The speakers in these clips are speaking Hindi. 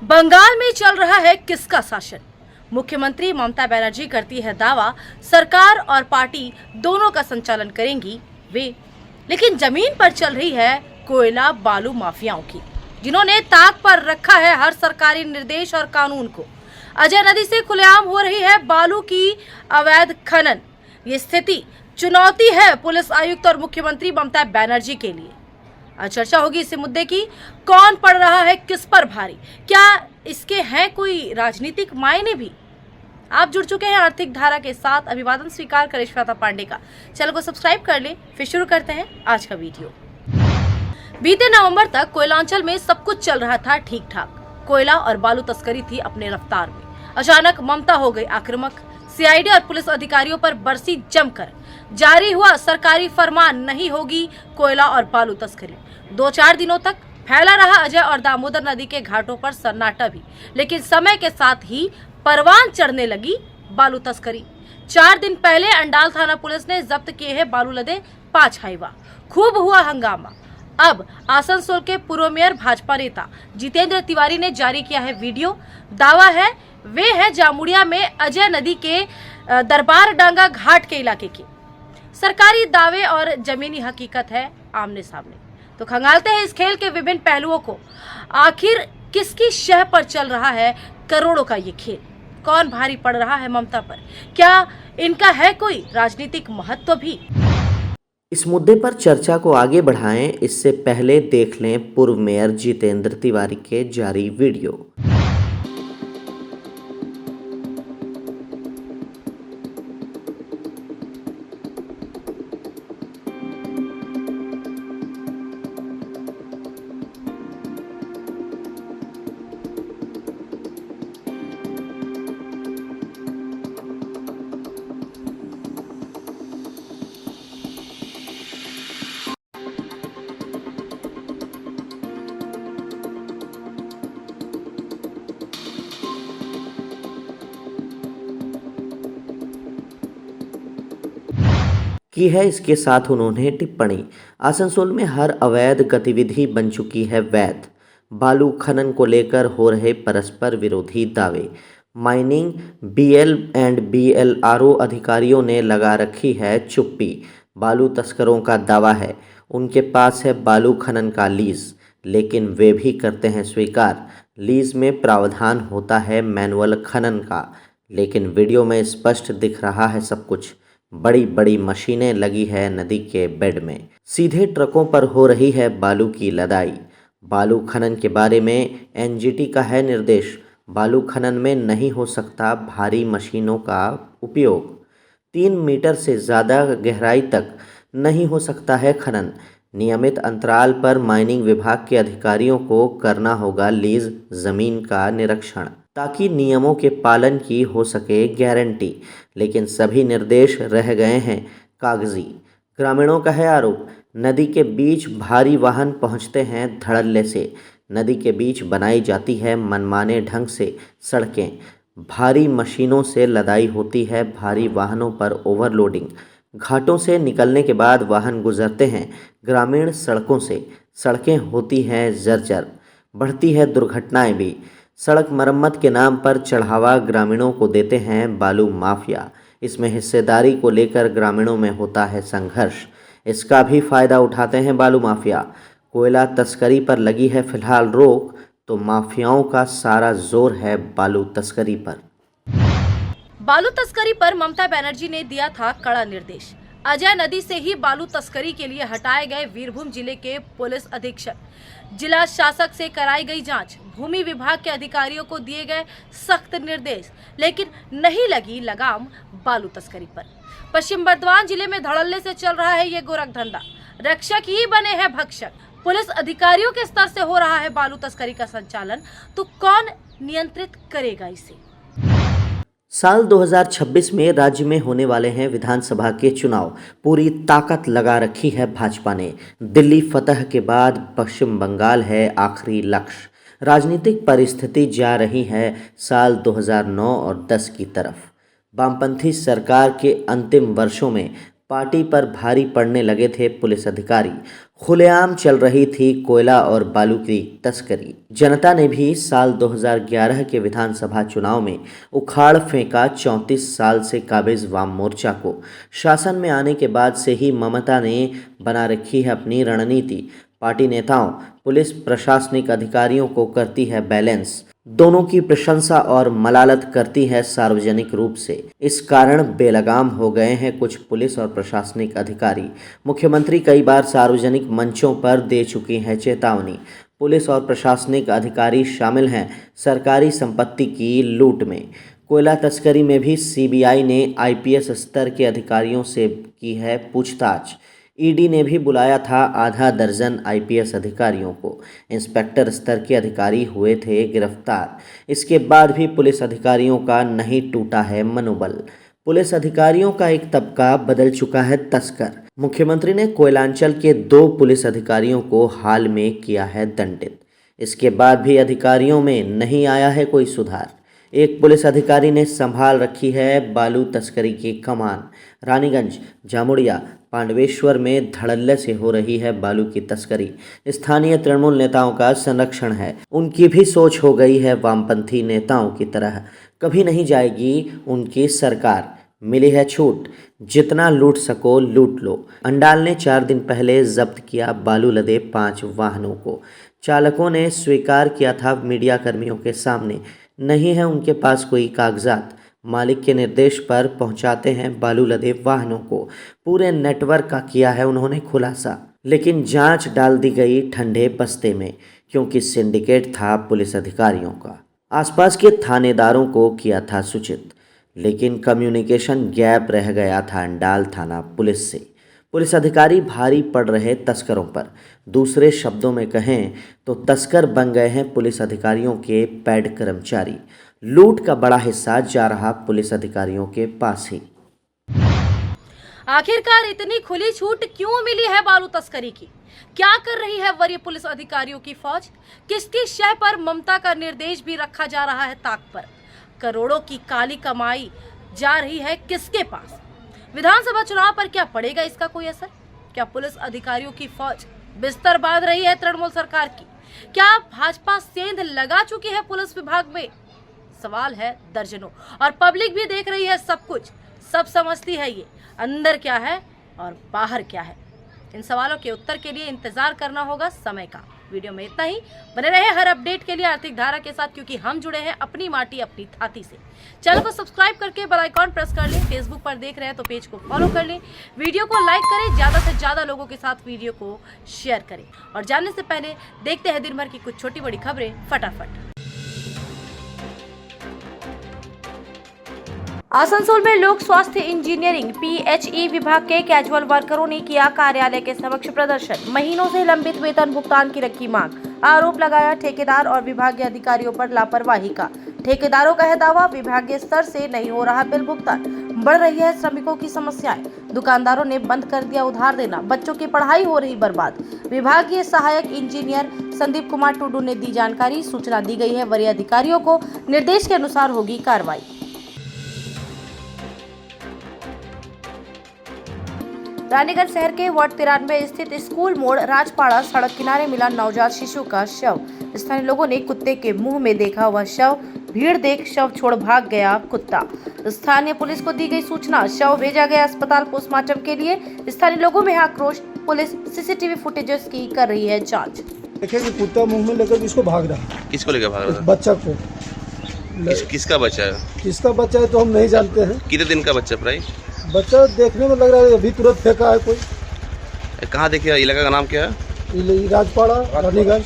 बंगाल में चल रहा है किसका शासन? मुख्यमंत्री ममता बनर्जी करती है दावा, सरकार और पार्टी दोनों का संचालन करेंगी वे। लेकिन जमीन पर चल रही है कोयला बालू माफियाओं की, जिन्होंने ताक पर रखा है हर सरकारी निर्देश और कानून को। अजय नदी से खुलेआम हो रही है बालू की अवैध खनन। ये स्थिति चुनौती है पुलिस आयुक्त और मुख्यमंत्री ममता बनर्जी के लिए। आज चर्चा होगी इस मुद्दे की, कौन पड़ रहा है किस पर भारी, क्या इसके हैं कोई राजनीतिक मायने भी। आप जुड़ चुके हैं आर्थिक धारा के साथ। अभिवादन स्वीकार करें श्वेता पांडे का। चैनल को सब्सक्राइब कर लें। फिर शुरू करते हैं आज का वीडियो। बीते नवंबर तक कोयलांचल में सब कुछ चल रहा था ठीक ठाक। कोयला और बालू तस्करी थी अपने रफ्तार में। अचानक ममता हो गई आक्रामक। सीआईडी और पुलिस अधिकारियों पर बरसी जमकर। जारी हुआ सरकारी फरमान, नहीं होगी कोयला और बालू तस्करी। 2-4 दिनों तक फैला रहा अजय और दामोदर नदी के घाटों पर सन्नाटा भी। लेकिन समय के साथ ही परवान चढ़ने लगी बालू तस्करी। 4 दिन पहले अंडाल थाना पुलिस ने जब्त किए हैं बालू लदे 5 हाईवा। खूब हुआ हंगामा। अब आसनसोल के पूर्व मेयर भाजपा नेता जितेंद्र तिवारी ने जारी किया है वीडियो। दावा है वे हैं जामुड़िया में अजय नदी के दरबार डांगा घाट के इलाके की। सरकारी दावे और जमीनी हकीकत है आमने सामने। तो खंगालते हैं इस खेल के विभिन्न पहलुओं को। आखिर किसकी शह पर चल रहा है करोड़ों का ये खेल? कौन भारी पड़ रहा है ममता पर? क्या इनका है कोई राजनीतिक महत्व भी? इस मुद्दे पर चर्चा को आगे बढ़ाएं, इससे पहले देख लें पूर्व मेयर जितेंद्र तिवारी के जारी वीडियो। की है इसके साथ उन्होंने टिप्पणी। आसनसोल में हर अवैध गतिविधि बन चुकी है वैध। बालू खनन को लेकर हो रहे परस्पर विरोधी दावे। माइनिंग बीएल एंड बीएलआरओ अधिकारियों ने लगा रखी है चुप्पी। बालू तस्करों का दावा है उनके पास है बालू खनन का लीज, लेकिन वे भी करते हैं स्वीकार। लीज में प्रावधान होता है मैनुअल खनन का, लेकिन वीडियो में स्पष्ट दिख रहा है सब कुछ। बड़ी बड़ी मशीनें लगी है नदी के बेड में। सीधे ट्रकों पर हो रही है बालू की लदाई। बालू खनन के बारे में एनजीटी का है निर्देश। बालू खनन में नहीं हो सकता भारी मशीनों का उपयोग। 3 मीटर से ज़्यादा गहराई तक नहीं हो सकता है खनन। नियमित अंतराल पर माइनिंग विभाग के अधिकारियों को करना होगा लीज जमीन का निरीक्षण, ताकि नियमों के पालन की हो सके गारंटी। लेकिन सभी निर्देश रह गए हैं कागजी। ग्रामीणों का है आरोप, नदी के बीच भारी वाहन पहुंचते हैं धड़ल्ले से। नदी के बीच बनाई जाती है मनमाने ढंग से सड़कें। भारी मशीनों से लदाई होती है, भारी वाहनों पर ओवरलोडिंग। घाटों से निकलने के बाद वाहन गुजरते हैं ग्रामीण सड़कों से। सड़कें होती हैं जर्जर, बढ़ती है दुर्घटनाएं भी। सड़क मरम्मत के नाम पर चढ़ावा ग्रामीणों को देते हैं बालू माफिया। इसमें हिस्सेदारी को लेकर ग्रामीणों में होता है संघर्ष। इसका भी फायदा उठाते हैं बालू माफिया। कोयला तस्करी पर लगी है फिलहाल रोक, तो माफियाओं का सारा जोर है बालू तस्करी पर। बालू तस्करी पर ममता बनर्जी ने दिया था कड़ा निर्देश। अजय नदी से ही बालू तस्करी के लिए हटाए गए वीरभूम जिले के पुलिस अधीक्षक। जिला शासक से कराई गई जांच। भूमि विभाग के अधिकारियों को दिए गए सख्त निर्देश, लेकिन नहीं लगी लगाम बालू तस्करी पर। पश्चिम बर्धमान जिले में धड़ल्ले से चल रहा है ये गोरख धंधा। रक्षक ही बने हैं भक्षक। पुलिस अधिकारियों के स्तर से हो रहा है बालू तस्करी का संचालन, तो कौन नियंत्रित करेगा इसे? साल 2026 में राज्य में होने वाले हैं विधानसभा के चुनाव। पूरी ताकत लगा रखी है भाजपा ने। दिल्ली फतह के बाद पश्चिम बंगाल है आखिरी लक्ष्य। राजनीतिक परिस्थिति जा रही है साल 2009 और 10 की तरफ। वामपंथी सरकार के अंतिम वर्षों में पार्टी पर भारी पड़ने लगे थे पुलिस अधिकारी। खुलेआम चल रही थी कोयला और बालू की तस्करी। जनता ने भी साल 2011 के विधानसभा चुनाव में उखाड़ फेंका 34 साल से काबिज वाम मोर्चा को। शासन में आने के बाद से ही ममता ने बना रखी है अपनी रणनीति। पार्टी नेताओं, पुलिस प्रशासनिक अधिकारियों को करती है बैलेंस। दोनों की प्रशंसा और मलालत करती है सार्वजनिक रूप से। इस कारण बेलगाम हो गए हैं कुछ पुलिस और प्रशासनिक अधिकारी। मुख्यमंत्री कई बार सार्वजनिक मंचों पर दे चुकी हैं चेतावनी। पुलिस और प्रशासनिक अधिकारी शामिल हैं सरकारी संपत्ति की लूट में। कोयला तस्करी में भी सीबीआई ने आईपीएस स्तर के अधिकारियों से की है पूछताछ। ईडी ने भी बुलाया था आधा दर्जन आईपीएस अधिकारियों को। इंस्पेक्टर स्तर के अधिकारी हुए थे गिरफ्तार। इसके बाद भी पुलिस अधिकारियों का नहीं टूटा है मनोबल। पुलिस अधिकारियों का एक तबका बदल चुका है तस्कर। मुख्यमंत्री ने कोयलांचल के 2 पुलिस अधिकारियों को हाल में किया है दंडित। इसके बाद भी अधिकारियों में नहीं आया है कोई सुधार। एक पुलिस अधिकारी ने संभाल रखी है बालू तस्करी की कमान। रानीगंज, जामुड़िया, पांडवेश्वर में धड़ल्ले से हो रही है बालू की तस्करी। स्थानीय तृणमूल नेताओं का संरक्षण है। उनकी भी सोच हो गई है वामपंथी नेताओं की तरह। कभी नहीं जाएगी उनकी सरकार। मिली है छूट, जितना लूट सको लूट लो। अंडाल ने 4 दिन पहले जब्त किया बालू लदे 5 वाहनों को। चालकों ने स्वीकार किया था मीडिया कर्मियों के सामने, नहीं है उनके पास कोई कागजात। मालिक के निर्देश पर पहुंचाते हैं बालू लदे वाहनों को। पूरे नेटवर्क का किया है उन्होंने खुलासा। लेकिन जांच डाल दी गई ठंडे बस्ते में, क्योंकि सिंडिकेट था पुलिस अधिकारियों का। आसपास के थानेदारों को किया था सूचित, लेकिन कम्युनिकेशन गैप रह गया था अंडाल थाना पुलिस से। पुलिस अधिकारी भारी पड़ रहे तस्करों पर। दूसरे शब्दों में कहें तो तस्कर बन गए हैं पुलिस अधिकारियों के पैड कर्मचारी। लूट का बड़ा हिस्सा जा रहा पुलिस अधिकारियों के पास ही। आखिरकार इतनी खुली छूट क्यों मिली है बालू तस्करी की? क्या कर रही है वरीय पुलिस अधिकारियों की फौज? किसकी शय पर ममता का निर्देश भी रखा जा रहा है ताक पर? करोड़ों की काली कमाई जा रही है किसके पास? विधानसभा चुनाव पर क्या पड़ेगा इसका कोई असर? क्या पुलिस अधिकारियों की फौज बिस्तर बांध रही है तृणमूल सरकार की? क्या भाजपा सेंध लगा चुकी है पुलिस विभाग में? सवाल है दर्जनों, और पब्लिक भी देख रही है सब कुछ। सब समझती है ये अंदर क्या है और बाहर क्या है। इन सवालों के उत्तर के लिए इंतजार करना होगा समय का। वीडियो में इतना ही। बने रहे हर अपडेट के लिए आर्थिक धारा के साथ, क्योंकि हम जुड़े हैं अपनी माटी अपनी थाती से। चैनल को सब्सक्राइब करके बेल आइकॉन प्रेस कर लें। फेसबुक पर देख रहे हैं तो पेज को फॉलो कर लें। वीडियो को लाइक करें, ज्यादा से ज्यादा लोगों के साथ वीडियो को शेयर करें। और जानने से पहले देखते हैं दिन भर की कुछ छोटी बड़ी खबरें फटाफट। आसनसोल में लोक स्वास्थ्य इंजीनियरिंग PHE विभाग के कैजुअल वर्करों ने किया कार्यालय के समक्ष प्रदर्शन। महीनों से लंबित वेतन भुगतान की रखी मांग। आरोप लगाया ठेकेदार और विभागीय अधिकारियों पर लापरवाही का। ठेकेदारों का है दावा, विभागीय स्तर से नहीं हो रहा बिल भुगतान। बढ़ रही है श्रमिकों की समस्याएं। दुकानदारों ने बंद कर दिया उधार देना। बच्चों की पढ़ाई हो रही बर्बाद। विभागीय सहायक इंजीनियर संदीप कुमार टुडू ने दी जानकारी। सूचना दी गई है वरीय अधिकारियों को। निर्देश के अनुसार होगी कार्रवाई। रानीगंज शहर के वार्ड 93 स्थित स्कूल मोड़ राजपाड़ा सड़क किनारे मिला नवजात शिशु का शव। स्थानीय लोगों ने कुत्ते के मुंह में देखा वह शव। भीड़ देख शव छोड़ भाग गया कुत्ता। स्थानीय पुलिस को दी गई सूचना। शव भेजा गया अस्पताल पोस्टमार्टम के लिए। स्थानीय लोगों में आक्रोश। पुलिस CCTV फुटेजेस की कर रही है जाँच। देखिए कि कुत्ता मुंह में लेकर किसको भाग रहा है। किसको लेकर भाग रहा था? बच्चा को। किसका बच्चा है? किसका बच्चा है तो हम नहीं जानते हैं। कितने दिन का बच्चा प्राय? बच्चा देखने में लग रहा है अभी तुरंत फेंका है कोई। कहाँ देखिए? इलाका का नाम क्या है? राजपाड़ा, रानीगंज।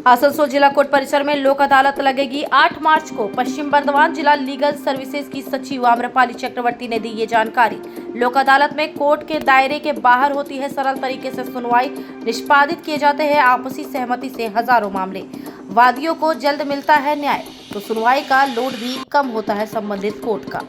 आसनसोल जिला कोर्ट परिसर में लोक अदालत लगेगी 8 मार्च को। पश्चिम बर्धमान जिला लीगल सर्विसेज की सचिव आम्रपाली चक्रवर्ती ने दी ये जानकारी। लोक अदालत में कोर्ट के दायरे के बाहर होती है सरल तरीके से सुनवाई। निष्पादित किए जाते हैं आपसी सहमति से हजारों मामले। वादियों को जल्द मिलता है न्याय, तो सुनवाई का लोड भी कम होता है संबंधित कोर्ट का।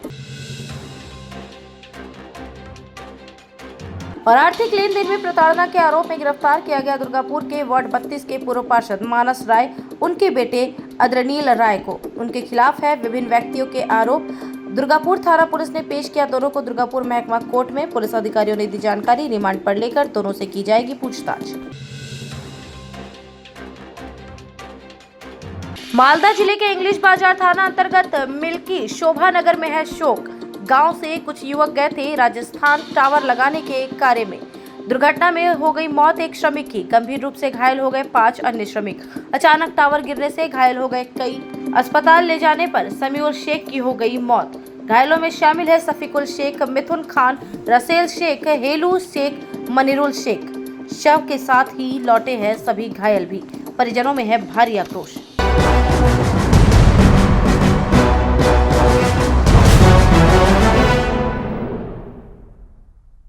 और आर्थिक लेन देन में प्रताड़ना के आरोप में गिरफ्तार किया गया दुर्गापुर के वार्ड 32 के पूर्व पार्षद मानस राय, उनके बेटे अद्रनील राय को उनके खिलाफ है विभिन्न व्यक्तियों के आरोप। दुर्गापुर थाना पुलिस ने पेश किया दोनों को दुर्गापुर महकमा कोर्ट में। पुलिस अधिकारियों ने दी जानकारी। रिमांड पर लेकर दोनों से की जाएगी पूछताछ। मालदा जिले के इंग्लिश बाजार थाना अंतर्गत मिल्की शोभा नगर में है शोक। गांव से कुछ युवक गए थे राजस्थान टावर लगाने के कार्य में। दुर्घटना में हो गई मौत एक श्रमिक की, गंभीर रूप से घायल हो गए 5 अन्य श्रमिक। अचानक टावर गिरने से घायल हो गए कई। अस्पताल ले जाने पर समीउर शेख की हो गई मौत। घायलों में शामिल है सफीकुल शेख, मिथुन खान, रसेल शेख, हेलू शेख, मनिरुल शेख। शव के साथ ही लौटे हैं सभी घायल भी। परिजनों में है भारी आक्रोश।